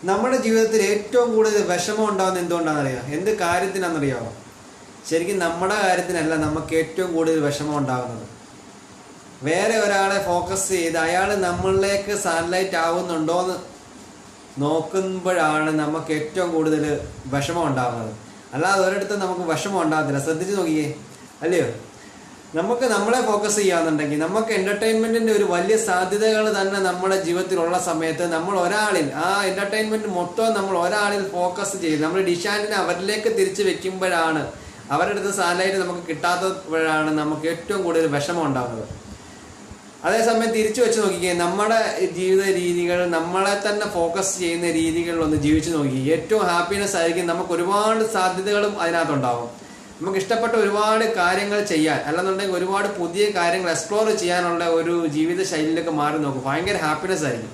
നമ്മുടെ ജീവിതത്തിൽ ഏറ്റവും കൂടുതൽ വിഷമം ഉണ്ടാകുന്ന എന്തുകൊണ്ടാണെന്നറിയാം? എന്ത് കാര്യത്തിനാണെന്നറിയാമോ? ശരിക്കും നമ്മുടെ കാര്യത്തിനല്ല നമുക്ക് ഏറ്റവും കൂടുതൽ വിഷമം ഉണ്ടാകുന്നത്. വേറെ ഒരാളെ ഫോക്കസ് ചെയ്ത് അയാൾ നമ്മളിലേക്ക് സാറ്റലൈറ്റ് ആവുന്നുണ്ടോ എന്ന് നോക്കുമ്പോഴാണ് നമുക്ക് ഏറ്റവും കൂടുതൽ വിഷമം ഉണ്ടാകുന്നത്. അല്ലാതെ ഒരിടത്തും നമുക്ക് വിഷമം ഉണ്ടാകത്തില്ല. ശ്രദ്ധിച്ച് നോക്കിയേ, അല്ലയോ? നമുക്ക് നമ്മളെ ഫോക്കസ് ചെയ്യാന്നുണ്ടെങ്കിൽ നമുക്ക് എന്റർടൈൻമെന്റിന്റെ ഒരു വലിയ സാധ്യതകൾ തന്നെ നമ്മുടെ ജീവിതത്തിലുള്ള സമയത്ത് നമ്മൾ ഒരാളിൽ ആ എന്റർടൈൻമെന്റ് മൊത്തം നമ്മൾ ഒരാളിൽ ഫോക്കസ് ചെയ്ത് നമ്മൾ ഡിഷാൻഡിനെ അവരിലേക്ക് തിരിച്ചു വെക്കുമ്പോഴാണ്, അവരുടെ അടുത്ത് സാറ്റലൈറ്റ് നമുക്ക് കിട്ടാത്തപ്പോഴാണ് നമുക്ക് ഏറ്റവും കൂടുതൽ വിഷമം ഉണ്ടാകുന്നത്. അതേസമയം തിരിച്ചു വെച്ച് നോക്കിക്കേ, നമ്മുടെ ജീവിത രീതികൾ, നമ്മളെ തന്നെ ഫോക്കസ് ചെയ്യുന്ന രീതികളിലൊന്ന് ജീവിച്ചു നോക്കി, ഏറ്റവും ഹാപ്പിനെസ് ആയിരിക്കും. നമുക്ക് ഒരുപാട് സാധ്യതകളും അതിനകത്തുണ്ടാവും. നമുക്ക് ഇഷ്ടപ്പെട്ട ഒരുപാട് കാര്യങ്ങൾ ചെയ്യാൻ, അല്ലെന്നുണ്ടെങ്കിൽ ഒരുപാട് പുതിയ കാര്യങ്ങൾ എക്സ്പ്ലോർ ചെയ്യാനുള്ള ഒരു ജീവിത ശൈലിയിലേക്ക് മാറി നോക്കും. ഭയങ്കര ഹാപ്പിനെസ് ആയിരിക്കും.